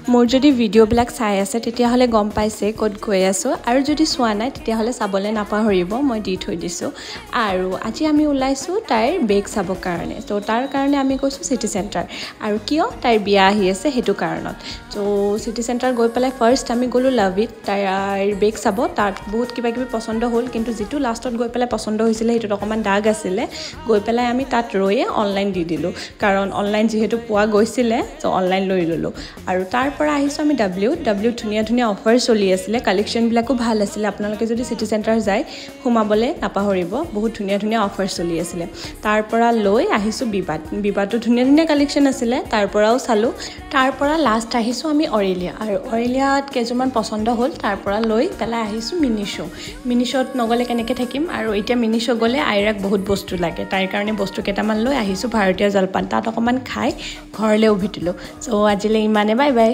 মোৰ যদি ভিডিঅ'বিলাক চাই আছে তেতিয়াহ'লে গম পাইছে ক'ত গৈ আছোঁ আৰু যদি চোৱা নাই তেতিয়াহ'লে চাবলৈ নাপাহৰিব মই দি থৈ দিছোঁ আৰু আজি আমি ওলাইছোঁ তাইৰ বেগ চাবৰ কাৰণে তো তাৰ কাৰণে আমি গৈছোঁ চিটি চেণ্টাৰ আৰু কিয় তাইৰ বিয়া আহি আছে সেইটো কাৰণত তো চিটি চেণ্টাৰ গৈ পেলাই ফাৰ্ষ্ট আমি গ'লোঁ লাভিত তাইৰ বেগ চাব তাত বহুত কিবা কিবি পচন্দ হ'ল কিন্তু যিটো লাষ্টত গৈ পেলাই পচন্দ হৈছিলে সেইটোত অকণমান দাগ আছিলে গৈ পেলাই আমি তাত ৰৈয়ে অনলাইন দি দিলোঁ কাৰণ অনলাইন যিহেতু পোৱা গৈছিলে তো অনলাইন লৈ ল'লোঁ আৰু তাৰ পৰা আহিছোঁ আমি ডাব্লিউত ধুনীয়া ধুনীয়া অফাৰ চলি আছিলে কালেকশ্যনবিলাকো ভাল আছিলে আপোনালোকে যদি চিটি চেণ্টাৰ যায় সোমাবলৈ নাপাহৰিব বহুত ধুনীয়া ধুনীয়া অফাৰ চলি আছিলে তাৰ পৰা লৈ আহিছোঁ বিবাদটো ধুনীয়া ধুনীয়া কালেকশ্যন আছিলে তাৰ পৰাও চালোঁ তাৰ পৰা লাষ্ট আহিছোঁ আমি অৰেলিয়া আৰু অৰেলিয়াত কেইযোৰমান পচন্দ হ'ল তাৰ পৰা লৈ পেলাই আহিছোঁ মিনিশ্ব'ত নগ'লে কেনেকৈ থাকিম আৰু এতিয়া মিনিশ্ব' গ'লে আইৰাক বহুত বস্তু লাগে তাইৰ কাৰণে বস্তু কেইটামান লৈ আহিছোঁ ভাৰতীয় জলপান তাত অকণমান খাই ঘৰলৈ উভতিলোঁ চ' আজিলৈ ইমানে বাই বাই